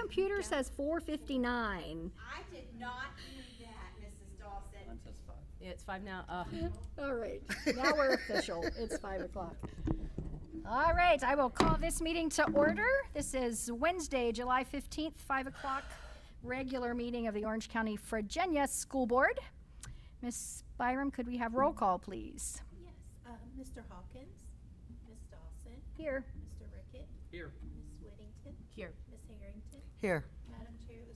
computer says 4:59. I did not do that, Mrs. Dawson. Mine says 5. Yeah, it's 5 now. All right, now we're official. It's 5 o'clock. All right, I will call this meeting to order. This is Wednesday, July 15th, 5 o'clock, regular meeting of the Orange County Virginia School Board. Miss Byram, could we have roll call, please? Yes, Mr. Hawkins, Ms. Dawson, Here. Mr. Rickett, Here. Ms. Whittington, Here. Ms. Harrington. Here. Madam Chair, the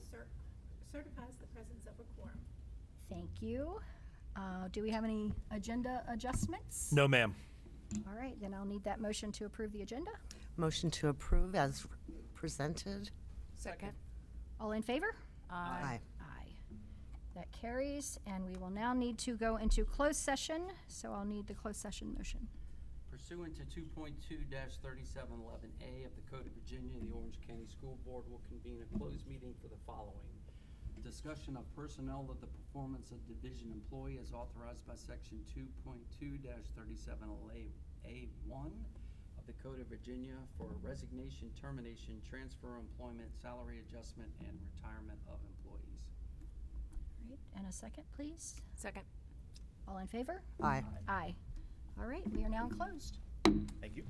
certifies the presence of a quorum. Thank you. Do we have any agenda adjustments? No, ma'am. All right, then I'll need that motion to approve the agenda. Motion to approve as presented. Second. All in favor? Aye. Aye. That carries, and we will now need to go into closed session, so I'll need the closed session motion. Pursuant to 2.2-3711A of the Code of Virginia, the Orange County School Board will convene a closed meeting for the following. Discussion of personnel of the performance of division employee as authorized by Section 2.2-3711A1 of the Code of Virginia for resignation, termination, transfer, employment, salary adjustment, and retirement of employees. All right, and a second, please. Second. All in favor? Aye. Aye. All right, we are now closed. Thank you.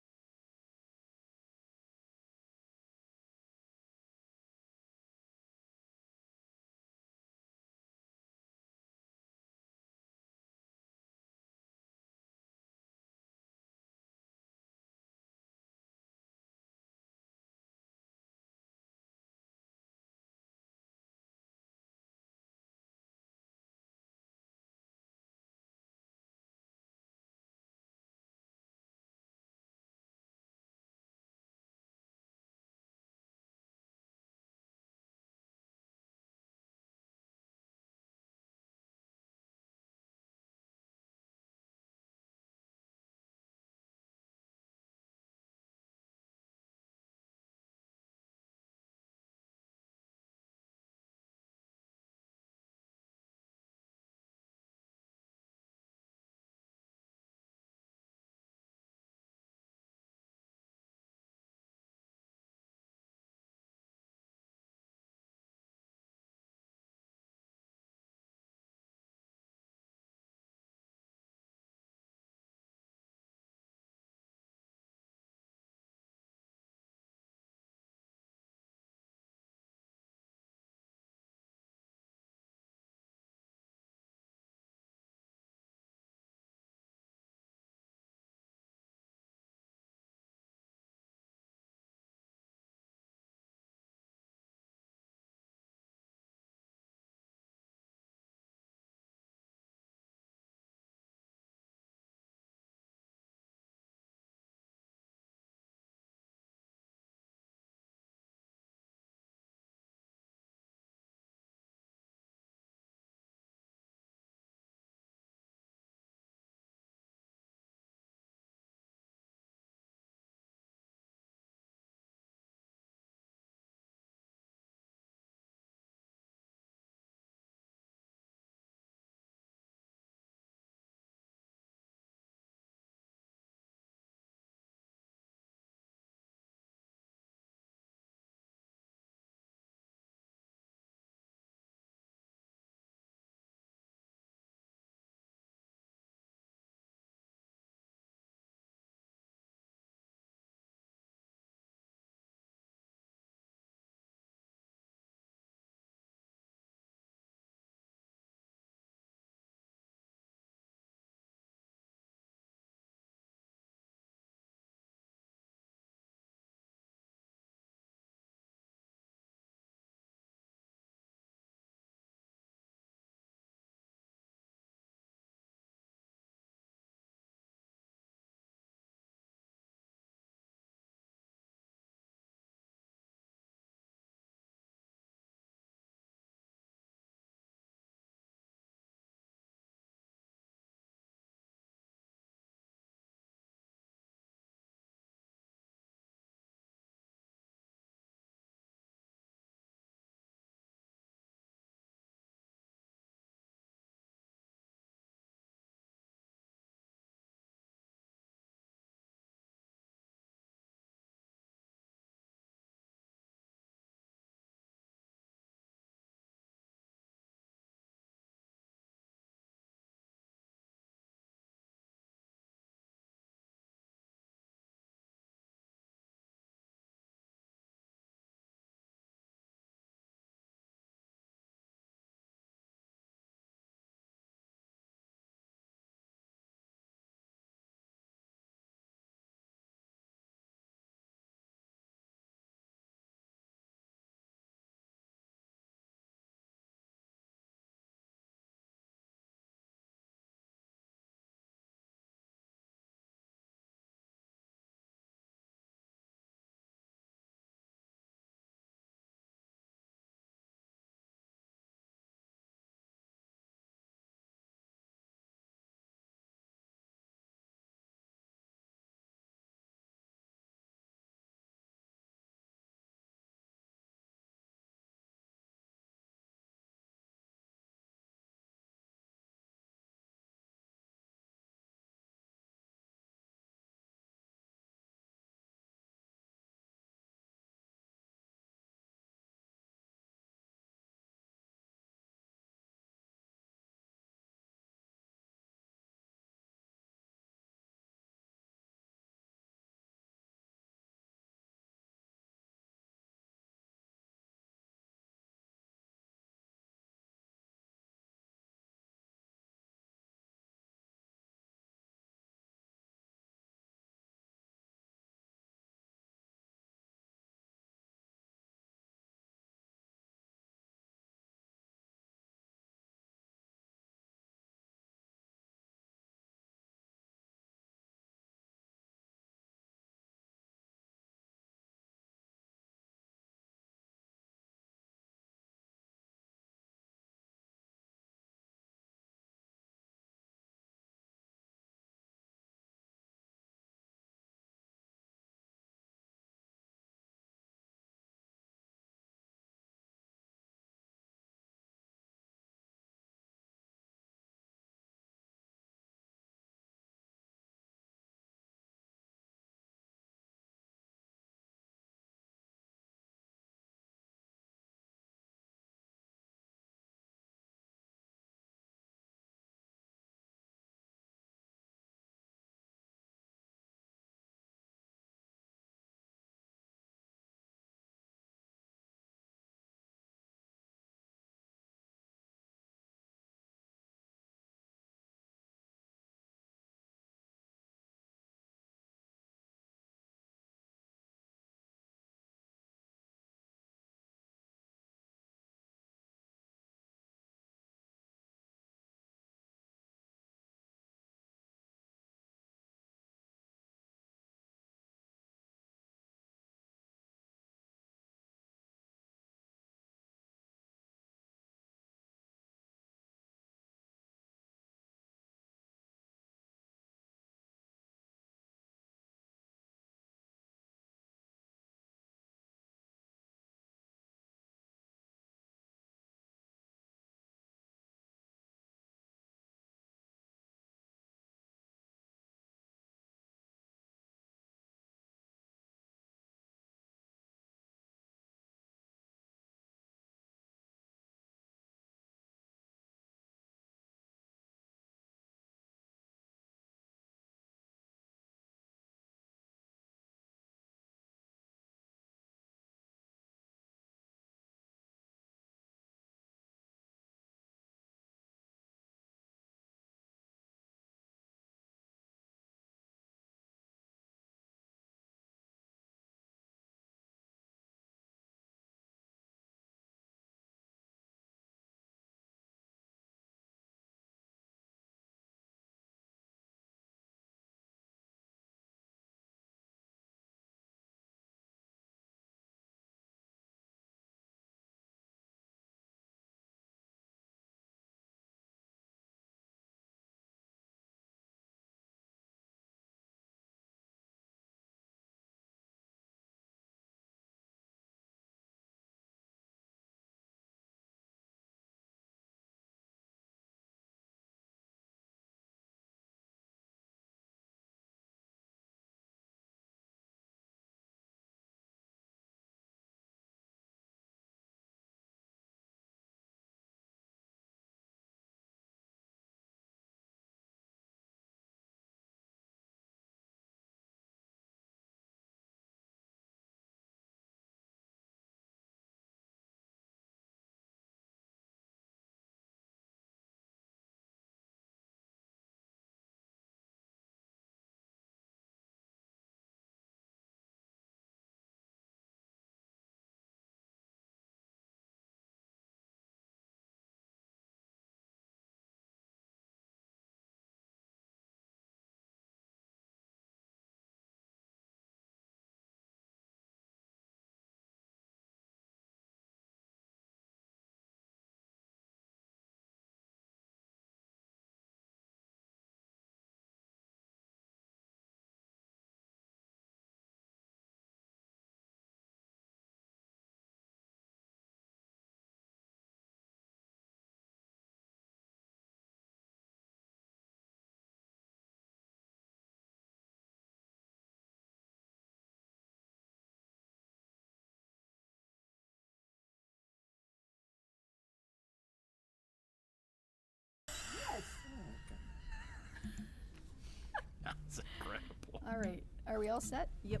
are we all set? Yep.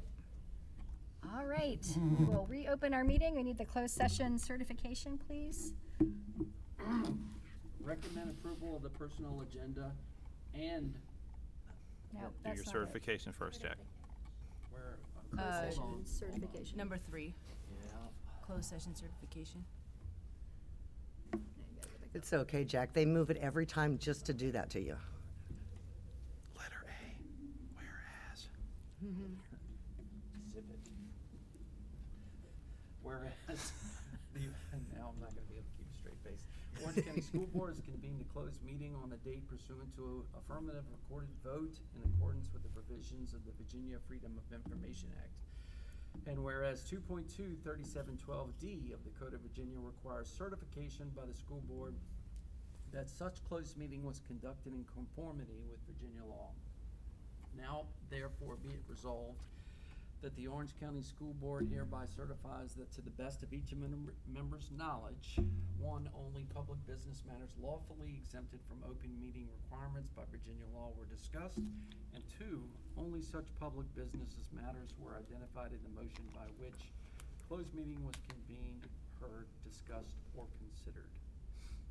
All right, we'll reopen our meeting. We need the closed session certification, please. Recommend approval of the personnel agenda and No, Do that's your not it. certification first, Jack. where, Closed Uh, session hold on. certification. Number 3, Yeah. closed session certification. It's okay, Jack. They move it every time just to do that to you. Letter A, whereas. Zip it. Whereas, now I'm not gonna be able to keep a straight face. Orange County School Board has convened a closed meeting on a date pursuant to affirmative recorded vote in accordance with the provisions of the Virginia Freedom of Information Act. And whereas 2.23712D of the Code of Virginia requires certification by the school board that such closed meeting was conducted in conformity with Virginia law. Now, therefore, be it resolved that the Orange County School Board hereby certifies that to the best of each member's knowledge, one, only public business matters lawfully exempted from open meeting requirements by Virginia law were discussed, and two, only such public business as matters were identified in the motion by which closed meeting was convened, heard, discussed, or considered.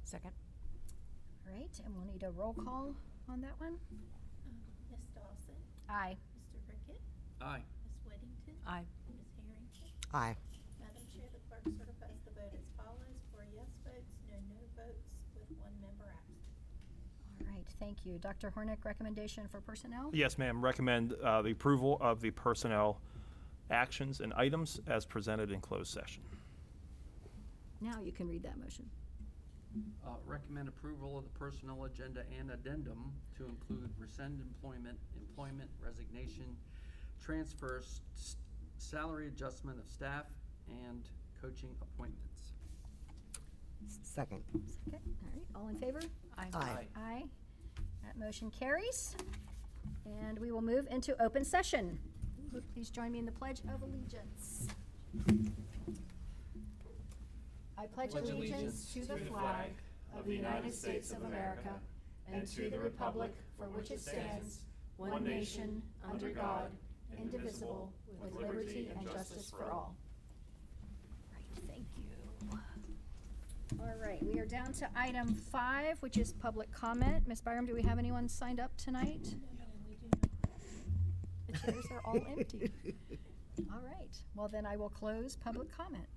Second. All right, and we'll need a roll call on that one. Ms. Dawson, Aye. Mr. Rickett, Aye. Ms. Whittington, Aye. Ms. Harrington. Aye. Madam Chair, the clerk certifies the vote as follows: 4 yes votes, no votes, with 1 member absent. All right, thank you. Dr. Hornick, recommendation for personnel? Yes, ma'am. Recommend the approval of the personnel actions and items as presented in closed session. Now you can read that motion. Recommend approval of the personnel agenda and addendum to include rescind employment, resignation, transfers, salary adjustment of staff, and coaching appointments. Second. Second, all right, all in favor? Aye. Aye. Aye. That motion carries. And we will move into open session. Please join me in the Pledge of Allegiance. I pledge allegiance to the flag of the United States of America and to the republic for which it stands, one nation, under God, indivisible, with liberty and justice for all. Right, thank you. All right, we are down to item 5, which is public comment. Ms. Byram, do we have anyone signed up tonight? The chairs are all empty. All right, well then I will close public comment.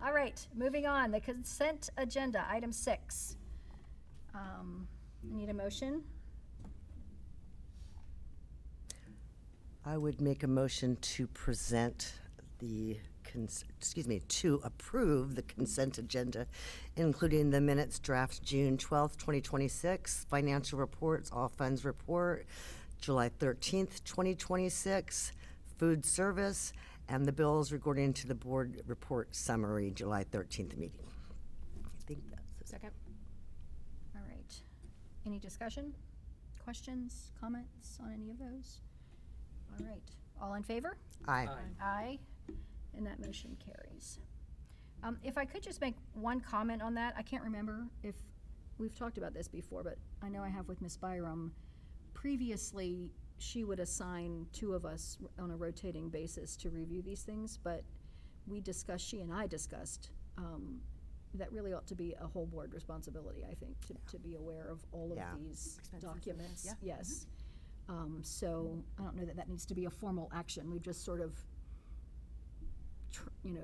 All right, moving on, the consent agenda, item 6. I need a motion. I would make a motion to present the, to approve the consent agenda, including the minutes draft June 12th, 2026, financial reports, all funds report, July 13th, 2026, food service, and the bills regarding to the board report summary, July 13th meeting. I think that's it. Second. All right. Any discussion, questions, comments on any of those? All right. All in favor? Aye. Aye. And that motion carries. If I could just make one comment on that, I can't remember if we've talked about this before, but I know I have with Ms. Byram. Previously, she would assign 2 of us on a rotating basis to review these things, but she and I discussed, that really ought to be a whole board responsibility, I think, to be aware of all of Yeah. these Expenses and documents. stuff, yeah. Yes. So I don't know that needs to be a formal action. We've just sort of,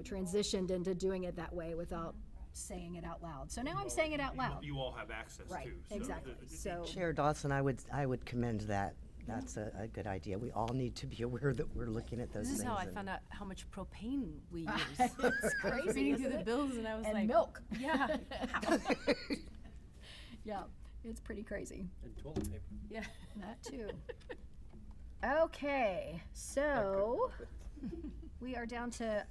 transitioned into doing it that way without saying it out loud. So now I'm saying it out loud. You all have access Right, exactly. So, Chair Dawson, I would commend that. That's a good idea. We all need to be aware that we're looking at those This things. is how I and- found out how much propane we use. It's I was crazy, reading through isn't the it? bills and I was and like, milk. yeah, Yeah, it's pretty crazy. And toilet paper. yeah. That too. Okay, so we are down to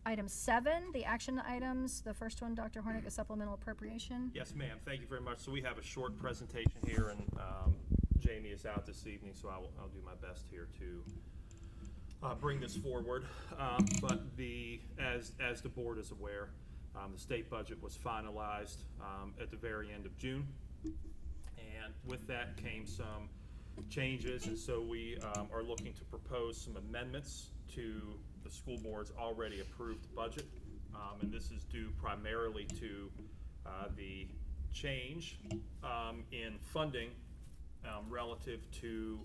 item 7, the action items. The first one, Dr. Hornick, a supplemental appropriation. Yes, ma'am. Thank you very much. So we have a short presentation here, and Jamie is out this evening, so I'll do my best here to bring this forward. But as the board is aware, the state budget was finalized at the very end of June, and with that came some changes, and so we are looking to propose some amendments to the school board's already approved budget. And this is due primarily to the change in funding relative to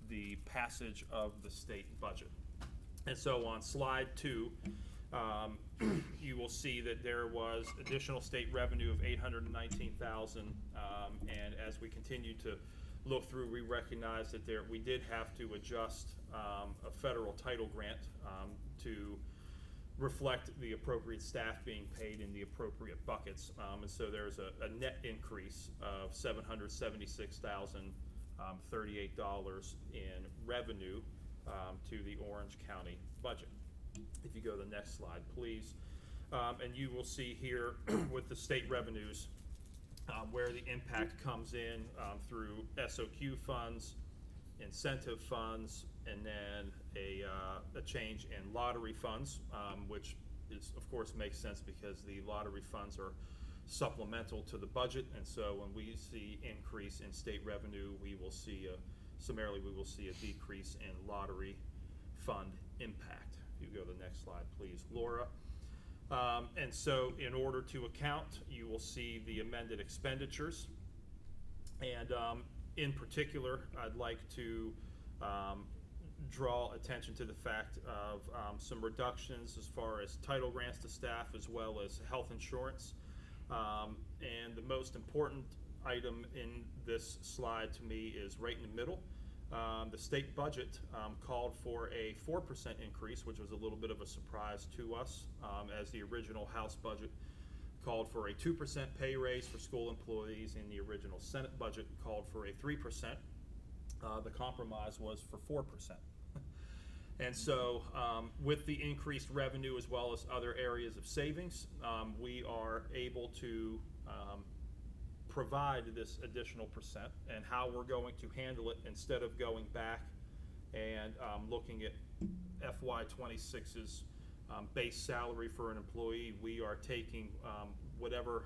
the passage of the state budget. And so on slide 2, you will see that there was additional state revenue of $819,000, and as we continue to look through, we recognize that we did have to adjust a federal title grant to reflect the appropriate staff being paid in the appropriate buckets, and so there's a net increase of $776,038 in revenue to the Orange County budget. If you go to the next slide, please. And you will see here with the state revenues where the impact comes in through SOQ funds, incentive funds, and then a change in lottery funds, which is, of course, makes sense because the lottery funds are supplemental to the budget, and so when we see increase in state revenue, we will see summarily we will see a decrease in lottery fund impact. If you go to the next slide, please, Laura. And so in order to account, you will see the amended expenditures. And in particular, I'd like to draw attention to the fact of some reductions as far as title grants to staff as well as health insurance. And the most important item in this slide to me is right in the middle. The state budget called for a 4% increase, which was a little bit of a surprise to us, as the original House budget called for a 2% pay raise for school employees, and the original Senate budget called for a 3%. The compromise was for 4%. And so with the increased revenue as well as other areas of savings, we are able to provide this additional percent, and how we're going to handle it instead of going back and looking at FY26's base salary for an employee. We are taking whatever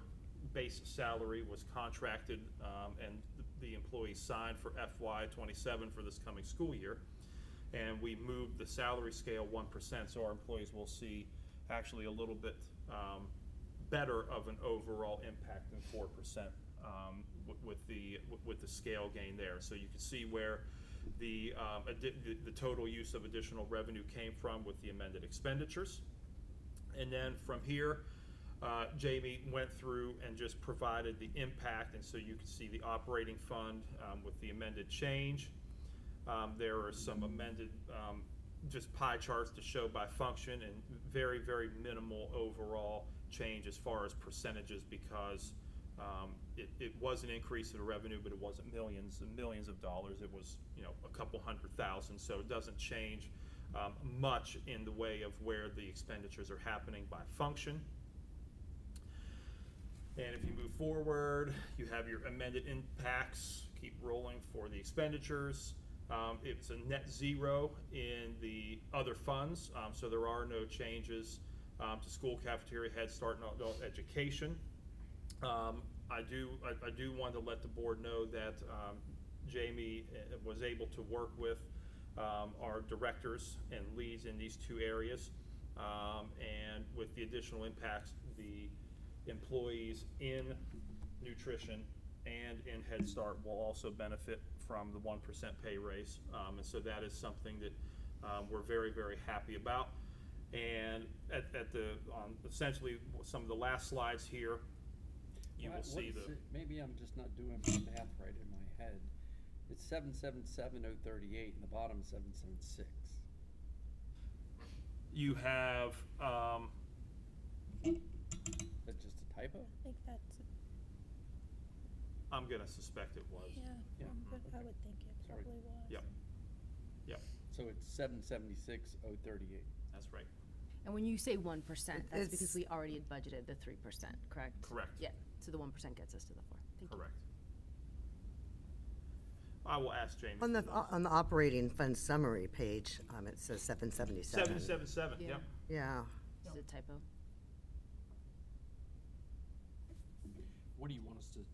base salary was contracted and the employee signed for FY27 for this coming school year, and we moved the salary scale 1%, so our employees will see actually a little bit better of an overall impact than 4%. With the scale gain there. So you can see where the total use of additional revenue came from with the amended expenditures. And then from here, Jamie went through and just provided the impact, and so you can see the operating fund with the amended change. There are some amended just pie charts to show by function, and very, very minimal overall change as far as percentages, because it was an increase in revenue, but it wasn't millions and millions of dollars. It was, a couple $100,000. So it doesn't change much in the way of where the expenditures are happening by function. And if you move forward, you have your amended impacts. Keep rolling for the expenditures. It's a net zero in the other funds, so there are no changes to school cafeteria, Head Start, and adult education. I do want to let the board know that Jamie was able to work with our directors and leads in these two areas, and with the additional impacts, the employees in nutrition and in Head Start will also benefit from the 1% pay raise, and so that is something that we're very, very happy about. And on essentially some of the last slides here, you will see maybe I'm just not doing my math right in my head. It's 777,038, and the bottom is 776. You have That's just a typo? I think that's, I'm gonna suspect it was. Yeah. I would think it Sorry. probably was. Yep. So it's 776,038. That's right. And when you say 1%, that's because It's- we already had budgeted the 3%, correct? Correct. Yeah, so the 1% gets us to the 4. Thank you. Correct. I will ask Jamie. On the operating fund summary page, it says 777. 777, Yeah. yep. Yeah. Is it a typo? What do you want us to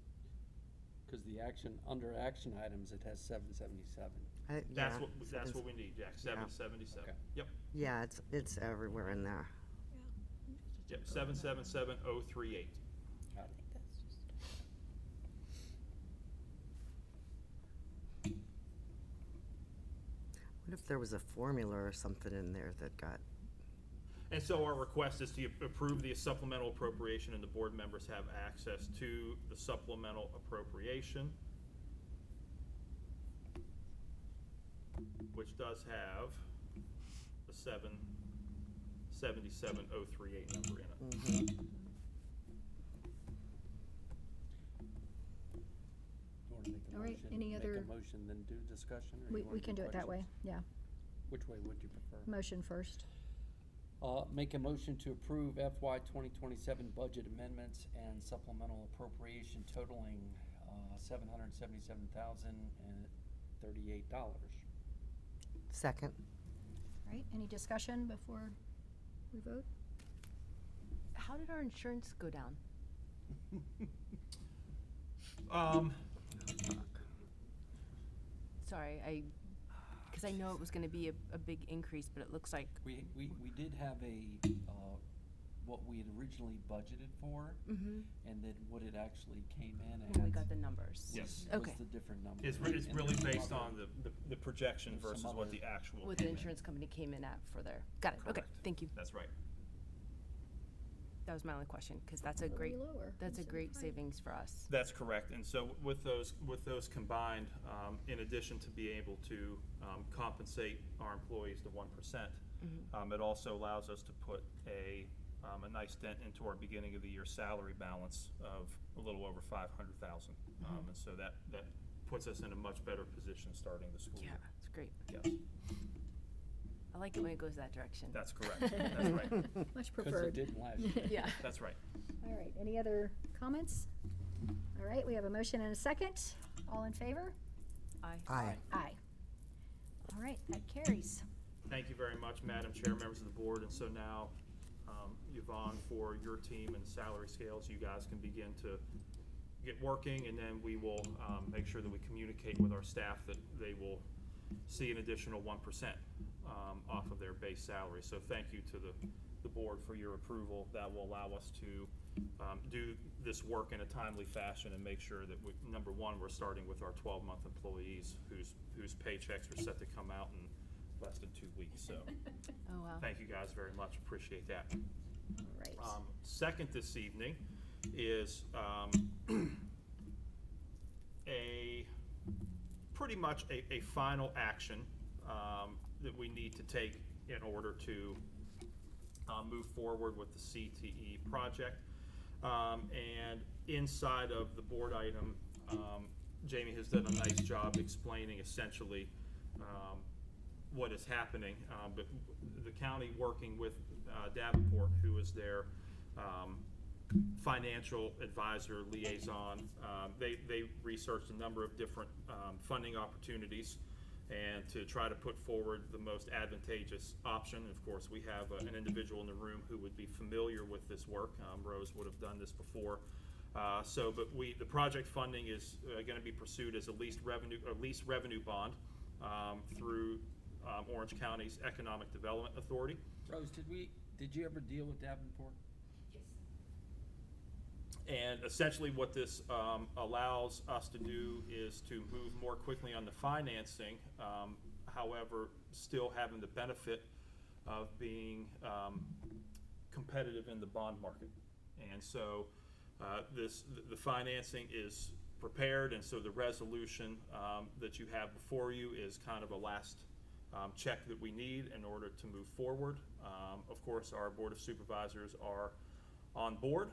Cause the under action items, it has 777. That's what we need, Jack, 777. Okay. Yep, Yeah, it's everywhere in there. yep, 777038. Got it. What if there was a formula or something in there that got, And so our request is to approve the supplemental appropriation, and the board members have access to the supplemental appropriation, which does have the 777038 number in it. You wanna make a All right, motion? any other- Make a motion, then do discussion, or you wanna We can do it that way, questions? yeah. Which way would you prefer? Motion first. Make a motion to approve FY 2027 budget amendments and supplemental appropriation totaling $777,038. second? All right, any discussion before we vote? How did our insurance go down? Sorry, because I know it was gonna be a big increase, but it looks like, We did have what we had originally budgeted for, and then what it actually came in at. when we got the numbers. Yes. Was Okay. the different number. It's And really there's based some on the projection There's some versus what other- the actual What the came in. insurance company came in at for their, got it, okay, Correct. thank you. That's right. That was my only question, because that's a Little great, lower, that's a great 175. savings for us. That's correct, and so with those combined, in addition to be able to compensate our employees to 1%, it also allows us to put a nice dent into our beginning of the year salary balance of a little over 500,000. And so that puts us in a much better position starting the school Yeah, year. it's great. Yes, I like it when it goes that direction. that's correct, that's right, Much Because it preferred. didn't last year. Yeah. that's right. All right, any other comments? All right, we have a motion and a second. All in favor? Aye. Aye. All right, that carries. Thank you very much, Madam Chair, members of the board, and so now, Yvonne, for your team and salary scales, you guys can begin to get working, and then we will make sure that we communicate with our staff that they will see an additional 1% off of their base salary. So thank you to the board for your approval. That will allow us to do this work in a timely fashion and make sure that number one, we're starting with our 12-month employees whose paychecks are set to come out in less than 2 weeks. So Oh, wow. thank you guys very much. Appreciate that. All right. Second this evening is pretty much a final action that we need to take in order to move forward with the CTE project. And inside of the board item, Jamie has done a nice job explaining essentially what is happening. But the county, working with Davenport, who is their financial advisor liaison, they researched a number of different funding opportunities and to try to put forward the most advantageous option. Of course, we have an individual in the room who would be familiar with this work. Rose would have done this before. But the project funding is going to be pursued as a lease revenue bond through Orange County's Economic Development Authority. Rose, did you ever deal with Davenport? And essentially what this allows us to do is to move more quickly on the financing, however, still having the benefit of being competitive in the bond market. And so the financing is prepared, and so the resolution that you have before you is kind of a last check that we need in order to move forward. Of course, our Board of Supervisors are on board.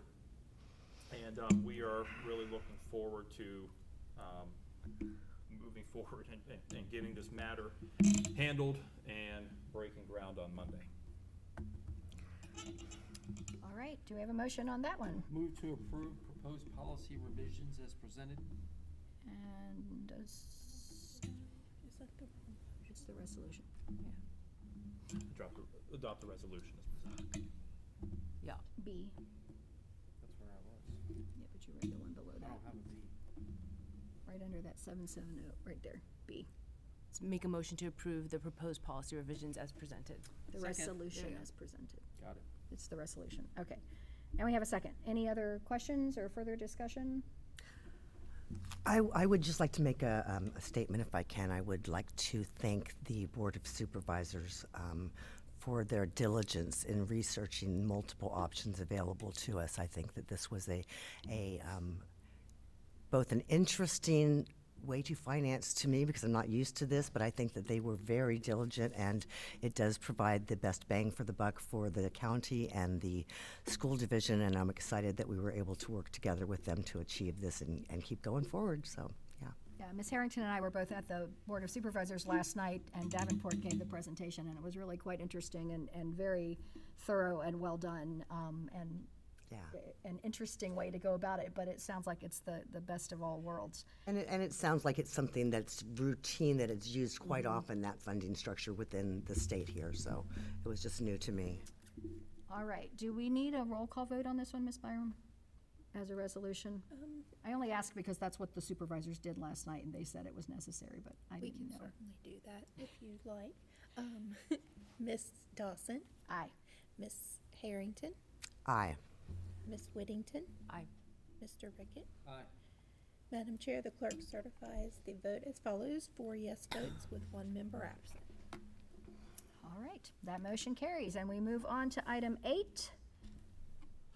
And we are really looking forward to moving forward and getting this matter handled and breaking ground on Monday. All right, do we have a motion on that one? Move to approve proposed policy revisions as presented. And it's the resolution. Adopt the resolution. Yeah. B. That's where I was. Yeah, but you read the one below I that. don't have a B. right under that 770, right there, B. Let's make a motion to approve the proposed policy revisions as presented. The Second. resolution There you go. as presented. Got it. It's the resolution, okay. And we have a second. Any other questions or further discussion? I would just like to make a statement, if I can. I would like to thank the Board of Supervisors for their diligence in researching multiple options available to us. I think that this was both an interesting way to finance to me, because I'm not used to this, but I think that they were very diligent, and it does provide the best bang for the buck for the county and the school division, and I'm excited that we were able to work together with them to achieve this and keep going forward, so, yeah. Yeah, Ms. Harrington and I were both at the Board of Supervisors last night, and Davenport gave the presentation, and it was really quite interesting and very thorough and well done, and Yeah. an interesting way to go about it, but it sounds like it's the best of all worlds. And it sounds like it's something that's routine, that it's used quite often, that funding structure within the state here, so it was just new to me. All right, do we need a roll call vote on this one, Ms. Byram, as a resolution? I only ask because that's what the supervisors did last night, and they said it was necessary, but I We didn't can know. certainly do that if you'd like. Ms. Dawson, Aye. Ms. Harrington, Aye. Ms. Whittington, Aye. Mr. Rickett. Aye. Madam Chair, the clerk certifies the vote as follows: 4 yes votes with 1 member absent. All right, that motion carries, and we move on to item 8,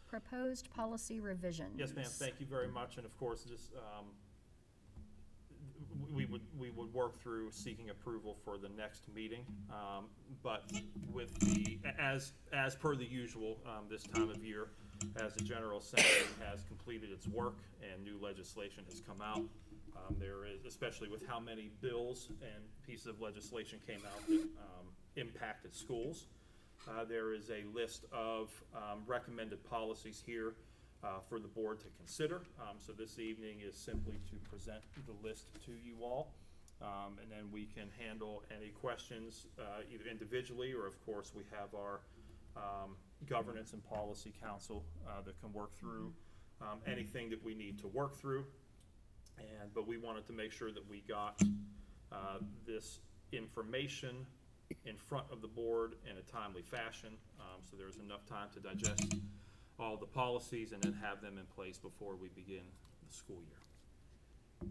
proposed policy revisions. Yes, ma'am, thank you very much, and of course, this, we would work through seeking approval for the next meeting, but with as per the usual, this time of year, as the General Assembly has completed its work and new legislation has come out, there is, especially with how many bills and pieces of legislation came out that impacted schools, there is a list of recommended policies here for the board to consider. So this evening is simply to present the list to you all, and then we can handle any questions either individually, or of course we have our Governance and Policy Council that can work through anything that we need to work through. But we wanted to make sure that we got this information in front of the board in a timely fashion, so there's enough time to digest all the policies and then have them in place before we begin the school year.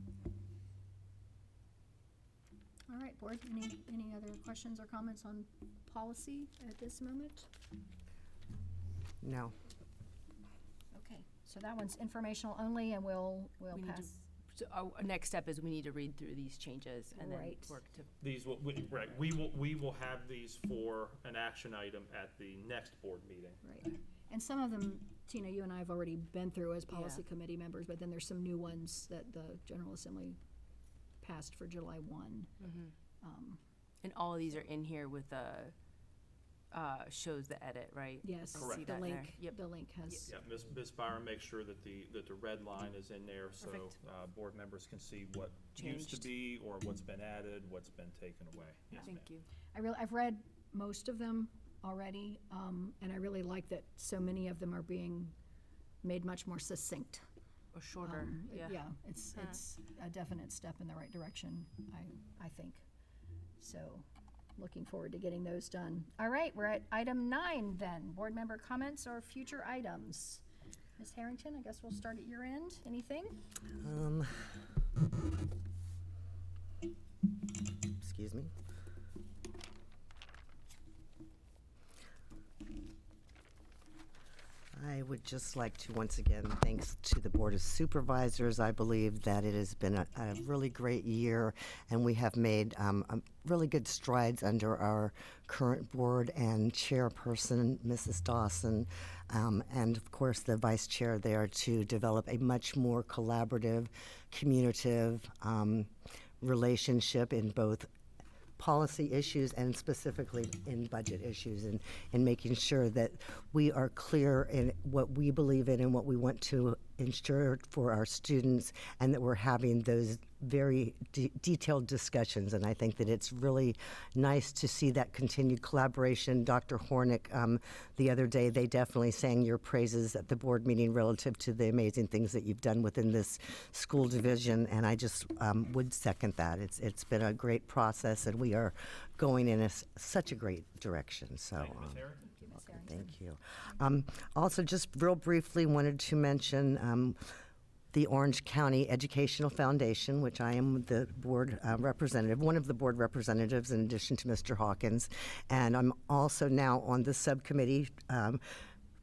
All right, board, any other questions or comments on policy at this moment? No. Okay, so that one's informational only, and we'll We need to- pass. So our next step is we need to read through these changes and then Right. work to, These will, right, we will have these for an action item at the next board meeting. Right, and some of them, Tina, you and I have already been through as policy Yeah. committee members, but then there's some new ones that the General Assembly passed for July 1. and all of these are in here with the, shows the edit, right? Yes, I see Correct. the that there. link, Yep. the link has, Yeah, Ms. Byron, make sure that the red line is in there, so Perfect. board members can see what used to Changed. be, or what's been added, what's been taken away. Yes, ma'am. Thank you. I've read most of them already, and I really like that so many of them are being made much more succinct. Or shorter, yeah. Yeah, it's a definite step in the right direction, I think. So, looking forward to getting those done. All right, we're at item 9 then, board member comments or future items. Ms. Harrington, I guess we'll start at your end. Anything? Excuse me. I would just like to, once again, thanks to the Board of Supervisors. I believe that it has been a really great year, and we have made really good strides under our current board and chairperson, Mrs. Dawson, and of course the vice chair there, to develop a much more collaborative, communicative relationship in both policy issues and specifically in budget issues, and making sure that we are clear in what we believe in and what we want to ensure for our students and that we're having those very detailed discussions. And I think that it's really nice to see that continued collaboration. Dr. Hornick, the other day, they definitely sang your praises at the board meeting relative to the amazing things that you've done within this school division. And I just would second that. It's been a great process, and we are going in such a great direction. So. Thank you, Ms. Harrington. Thank you. Also, just real briefly, wanted to mention the Orange County Educational Foundation, which I am the board representative, one of the board representatives in addition to Mr. Hawkins. And I'm also now on the subcommittee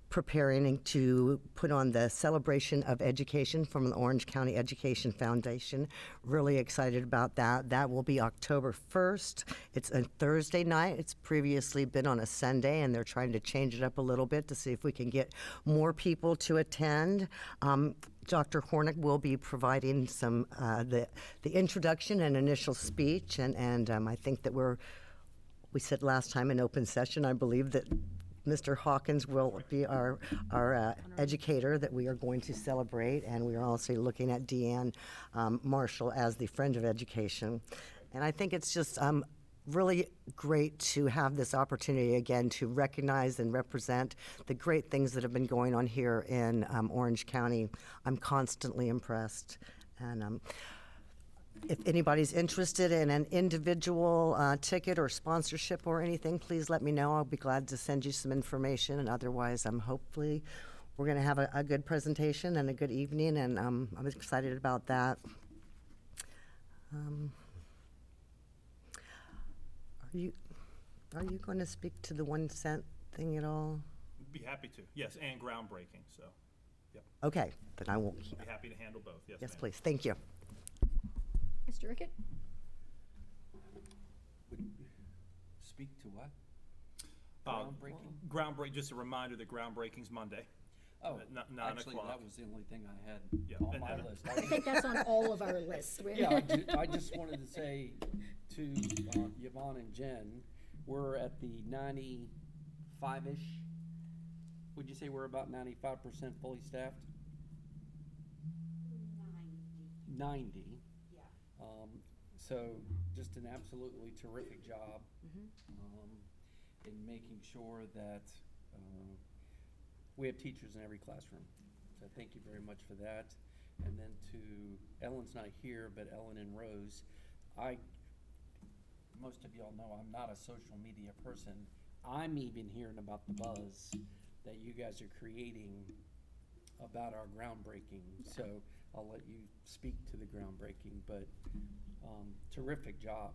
preparing to put on the celebration of education from the Orange County Education Foundation. Really excited about that. That will be October 1st. It's a Thursday night. It's previously been on a Sunday, and they're trying to change it up a little bit to see if we can get more people to attend. Dr. Hornick will be providing some the introduction and initial speech, and I think that we said last time in open session, I believe that Mr. Hawkins will be our educator that we are going to celebrate, and we are also looking at Deanne Marshall as the Friend of Education. And I think it's just really great to have this opportunity again to recognize and represent the great things that have been going on here in Orange County. I'm constantly impressed. And if anybody's interested in an individual ticket or sponsorship or anything, please let me know. I'll be glad to send you some information. And otherwise, hopefully we're going to have a good presentation and a good evening, and I'm excited about that. Are you going to speak to the 1 cent thing at all? Be happy to. Yes, and groundbreaking. So, yep. Okay, then I won't. Be happy to handle both. Yes, Yes, ma'am. please. Thank you. Mr. Rickett? Speak to what? Groundbreaking? Groundbreak. Just a reminder that groundbreaking's Monday. Oh, at 9 actually, o'clock. that was the only thing I had Yeah, on and my then- list. I think that's on all of our lists. Yeah, I just wanted to say to Yvonne and Jen, we're at the 95-ish. Would you say we're about 95% fully staffed? 90. Yeah. So just an absolutely terrific job in making sure that we have teachers in every classroom. So thank you very much for that. And then to, Ellen's not here, but Ellen and Rose, most of y'all know I'm not a social media person. I'm even hearing about the buzz that you guys are creating about our groundbreaking. So I'll let you speak to the groundbreaking, but terrific job.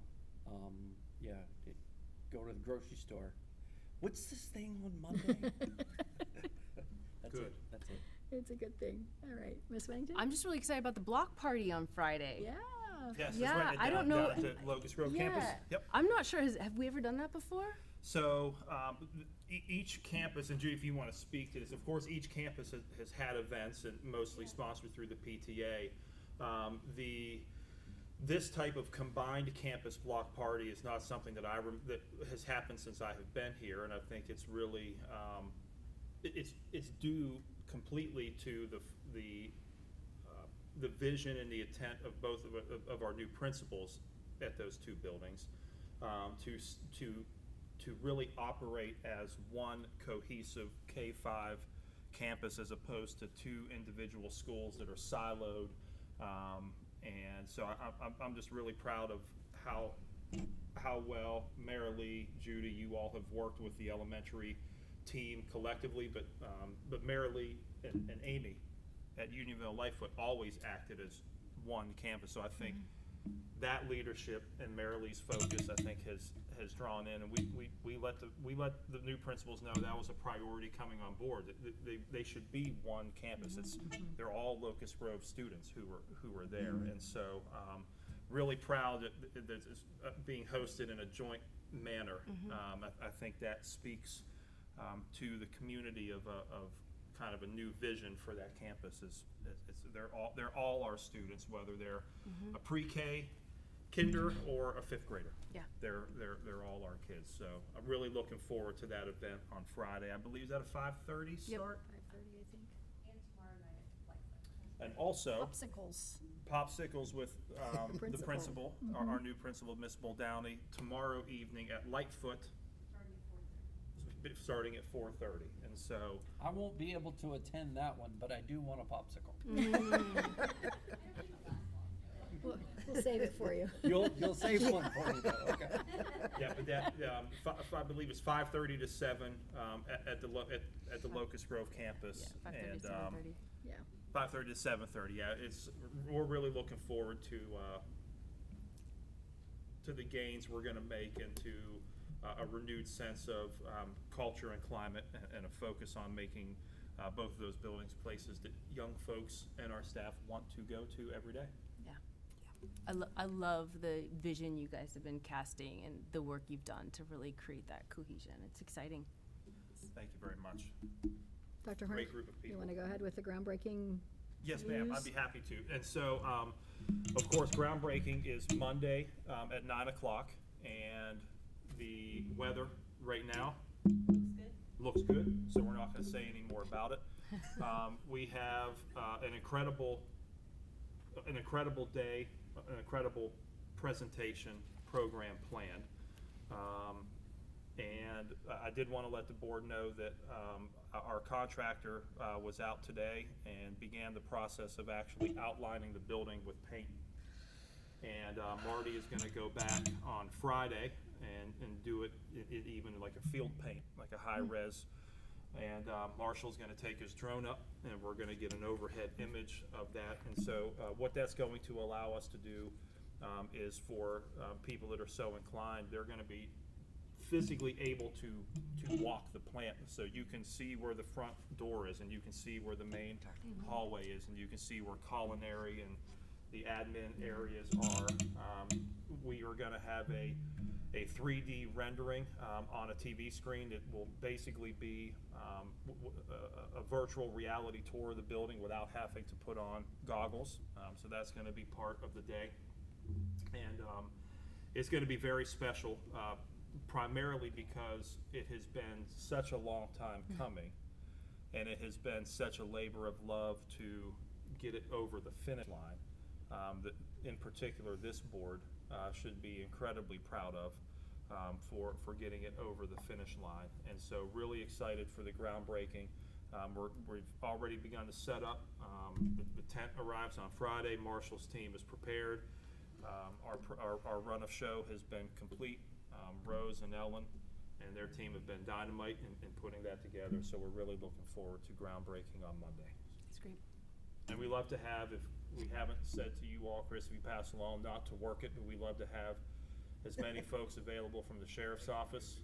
Go to the grocery store. What's this thing on Monday? That's Good. it. That's it. It's a good thing. All right, Ms. Whittington? I'm just really excited about the block party on Friday. Yeah. Yes, Yeah, it's right I don't down know- at the Locust Grove campus. Yep. I'm not sure, have we ever done that before? So each campus, and Judy, if you want to speak to this, of course, each campus has had events and mostly sponsored through the PTA. This type of combined campus block party is not something that that has happened since I have been here, and I think it's really it's due completely to the vision and the intent of both of our new principals at those two buildings to really operate as one cohesive K-5 campus as opposed to two individual schools that are siloed. And so I'm just really proud of how well Marilee, Judy, you all have worked with the elementary team collectively, but Marilee and Amy at Unionville Lightfoot always acted as one campus. So I think that leadership and Marilee's focus, I think, has drawn in, and we let the new principals know that was a priority coming on board. They should be one campus. They're all Locust Grove students who were there, and so really proud that it's being hosted in a joint manner. I think that speaks to the community of kind of a new vision for that campus. They're all our students, whether they're a pre-K, kinder, or a fifth grader. Yeah. They're all our kids. So I'm really looking forward to that event on Friday. I believe is that a 5:30 start? 5:30, I think. And tomorrow night at Lightfoot. And also, Popsicles. popsicles with the Principal. principal, our new principal, Miss Muldowney, tomorrow evening at Lightfoot, starting at 4:30. And so, I won't be able to attend that one, but I do want a popsicle. We'll save it for you. You'll save one for me though, okay. yeah, but that, I believe it's 5:30 to 7 at the Locust Grove campus. Yeah, 5:30 And, to 7:30. Yeah. 5:30 to 7:30, yeah, we're really looking forward to the gains we're gonna make and to a renewed sense of culture and climate and a focus on making both of those buildings places that young folks and our staff want to go to every day. Yeah. I love the vision you guys have been casting and the work you've done to really create that cohesion. It's exciting. Thank you very much. Dr. Horn, Great group of you people. want to go ahead with the groundbreaking? Yes, ma'am, I'd news? be happy to. And so, of course, groundbreaking is Monday at 9 o'clock, and the weather right now looks good, so we're not gonna say any more about it. We have an incredible day, an incredible presentation program planned. And I did want to let the board know that our contractor was out today and began the process of actually outlining the building with paint. And Marty is going to go back on Friday and do it even like a field paint, like a high res. And Marshall's going to take his drone up, and we're going to get an overhead image of that. And so what that's going to allow us to do is for people that are so inclined, they're going to be physically able to walk the plant. So you can see where the front door is, and you can see where the main hallway is, and you can see where culinary and the admin areas are. We are going to have a 3D rendering on a TV screen that will basically be a virtual reality tour of the building without having to put on goggles. So that's going to be part of the day. And it's going to be very special, primarily because it has been such a long time coming, and it has been such a labor of love to get it over the finish line, that in particular this board should be incredibly proud of for getting it over the finish line. And so really excited for the groundbreaking. We've already begun to set up. The tent arrives on Friday. Marshall's team is prepared. Our run of show has been complete. Rose and Ellen and their team have been dynamite in putting that together. So we're really looking forward to groundbreaking on Monday. It's great. And we love to have, if we haven't said to you all, Chris, we pass along not to work it, but we love to have as many folks available from the sheriff's office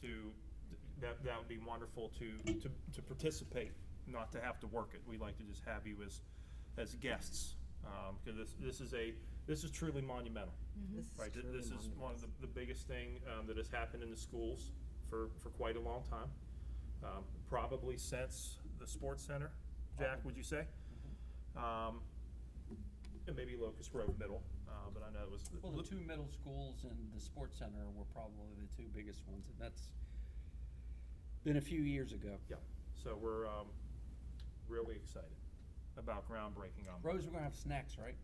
that would be wonderful to participate, not to have to work it. We like to just have you as guests, because this is truly monumental. Right, this is one of the biggest thing that has happened in the schools for quite a long time, probably since the sports center. Jack, would you say? And maybe Locust Grove Middle, but I know it was. Well, the two middle schools and the sports center were probably the two biggest ones, and that's been a few years ago. Yeah, so we're really excited about groundbreaking on. Rose, we're gonna have snacks, right?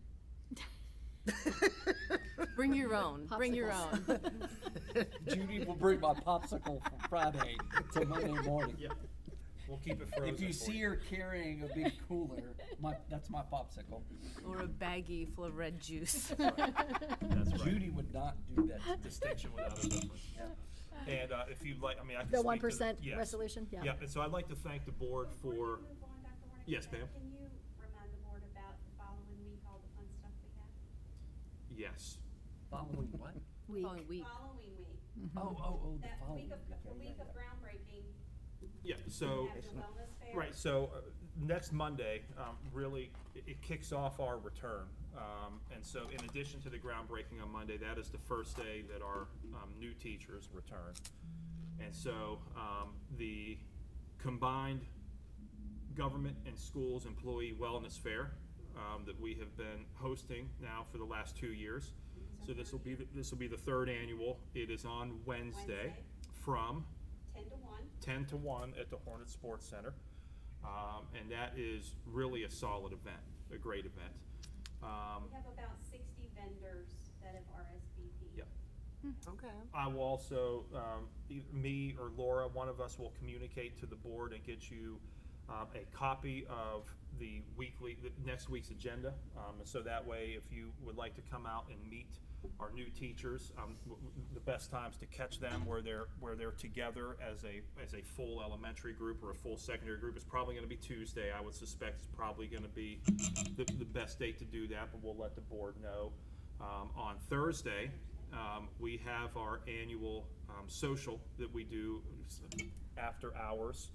Bring your own. Bring your own. Judy will bring my popsicle from Friday to Monday morning. Yeah, we'll keep it frozen. If you for see her carrying a big cooler, that's my popsicle. Or a baggie full of red juice. That's right. Judy would not do that. Distinction without a difference. And if you'd like, I mean, I can The speak to 1% yes. resolution? Yeah. Yeah, and so I'd like to thank the board Before you for. move on, Dr. Hornick, Yes, ma'am. Can you remind the board about the following week, all the fun stuff we have? Yes. Following what? Following week. Following week, Oh, the that following. the week of groundbreaking, Yeah. we So. have the wellness fair. Right, so next Monday, really, it kicks off our return. And so in addition to the groundbreaking on Monday, that is the first day that our new teachers return. And so the combined government and schools employee wellness fair that we have been hosting now for the last 2 years. So this will be the third annual. It is on Wednesday from 10 to 1. 10 to 1 at the Hornet Sports Center. And that is really a solid event, a great event. We have about 60 vendors that have RSVP'd. Yep. Okay. I will also, either me or Laura, one of us will communicate to the board and get you a copy of the next week's agenda. And so that way, if you would like to come out and meet our new teachers, the best times to catch them where they're together as a full elementary group or a full secondary group is probably going to be Tuesday. I would suspect it's probably going to be the best date to do that, but we'll let the board know. On Thursday, we have our annual social that we do after hours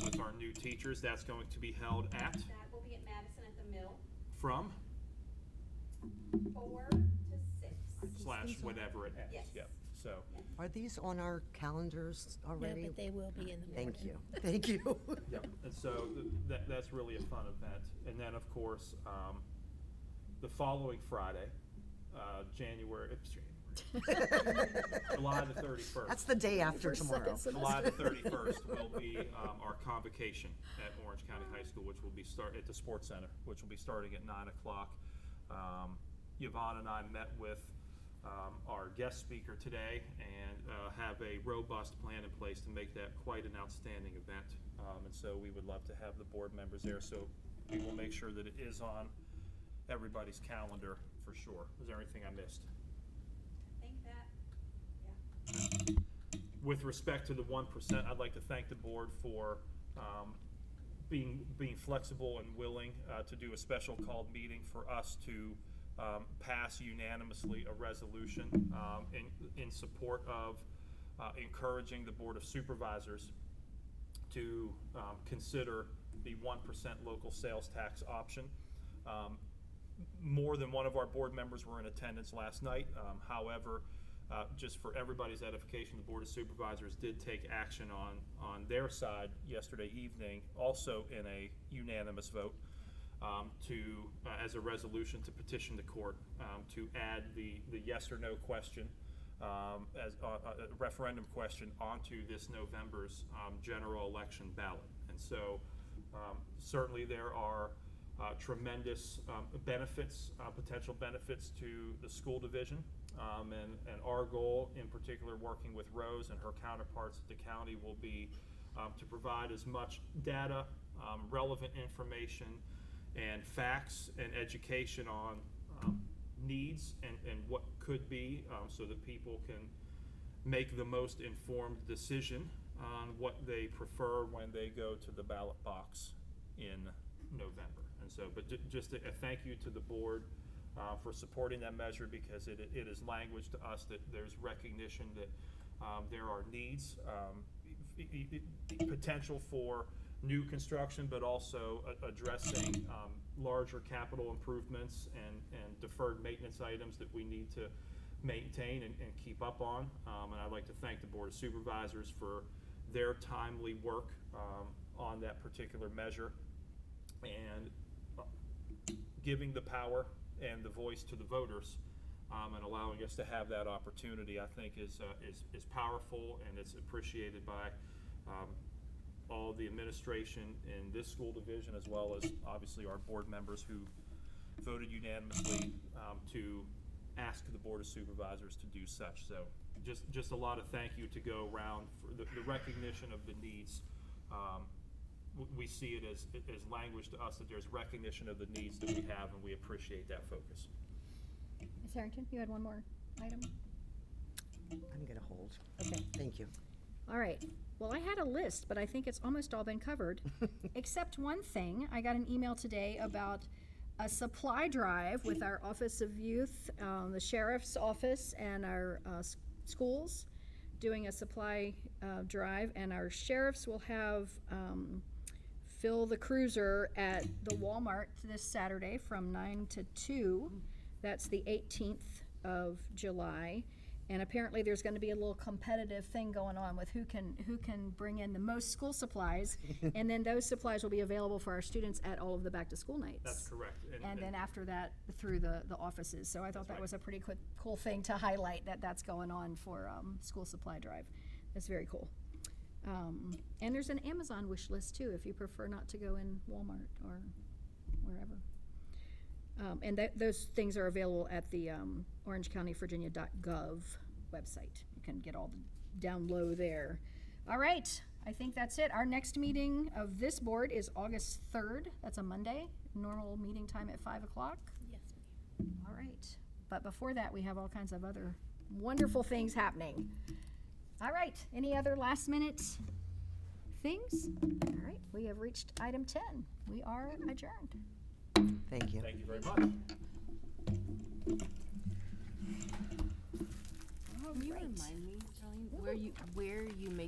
with our new teachers. That's going to be held at, That will be at Madison at the Mill, from, 4 to 6. / whatever it ends. Yes. Yep. So, Are these on our calendars No, already? but they will be in the morning. Thank you. Thank you. yep. And so that's really a fun event. And then, of course, the following Friday, July the 31st. That's the day after For tomorrow. second July the 31st will be our convocation at Orange County High School, which will be at the Sports Center, which will be starting at 9 o'clock. Yvonne and I met with our guest speaker today and have a robust plan in place to make that quite an outstanding event. And so we would love to have the board members there. So we will make sure that it is on everybody's calendar for sure. Was there anything I missed? I think that, yeah. With respect to the 1%, I'd like to thank the board for being flexible and willing to do a special called meeting for us to pass unanimously a resolution in support of encouraging the Board of Supervisors to consider the 1% local sales tax option. More than one of our board members were in attendance last night. However, just for everybody's edification, the Board of Supervisors did take action on their side yesterday evening, also in a unanimous vote, as a resolution to petition the court to add the yes or no question as a referendum question onto this November's general election ballot. And so certainly there are tremendous benefits, potential benefits to the school division. And our goal, in particular, working with Rose and her counterparts at the county, will be to provide as much data, relevant information, and facts and education on needs and what could be, so that people can make the most informed decision on what they prefer when they go to the ballot box in November. And so, but just a thank you to the board for supporting that measure, because it is language to us that there's recognition that there are needs, potential for new construction, but also addressing larger capital improvements and deferred maintenance items that we need to maintain and keep up on. And I'd like to thank the Board of Supervisors for their timely work on that particular measure, and giving the power and the voice to the voters, and allowing us to have that opportunity, I think is powerful, and it's appreciated by all the administration in this school division, as well as obviously our board members who voted unanimously to ask the Board of Supervisors to do such. So just a lot of thank you to go around for the recognition of the needs. We see it as language to us that there's recognition of the needs that we have, and we appreciate that focus. Ms. Harrington, you had one more item? I'm gonna hold. Okay. Thank you. All right. Well, I had a list, but I think it's almost all been covered, except one thing. I got an email today about a supply drive with our Office of Youth, the Sheriff's Office, and our schools doing a supply drive, and our sheriffs will have Fill the Cruiser at the Walmart this Saturday from 9 to 2. That's the 18th of July. And apparently there's going to be a little competitive thing going on with who can bring in the most school supplies. And then those supplies will be available for our students at all of the back-to-school nights. That's correct. And then after that, through the offices. So I thought that was a pretty cool thing to highlight, that's going on for school supply drive. That's very cool. And there's an Amazon wish list too, if you prefer not to go in Walmart or wherever. And those things are available at the orangecountyvirginia.gov website. You can get all the down low there. All right, I think that's it. Our next meeting of this board is August 3rd. That's a Monday. Normal meeting time at 5 o'clock. Yes, All right. But before that, we have all kinds of other wonderful things happening. All right, any other last minute things? All right, we have reached item 10. We are adjourned. Thank you. Thank you very much. All Can you right. remind me, Darlene, where you make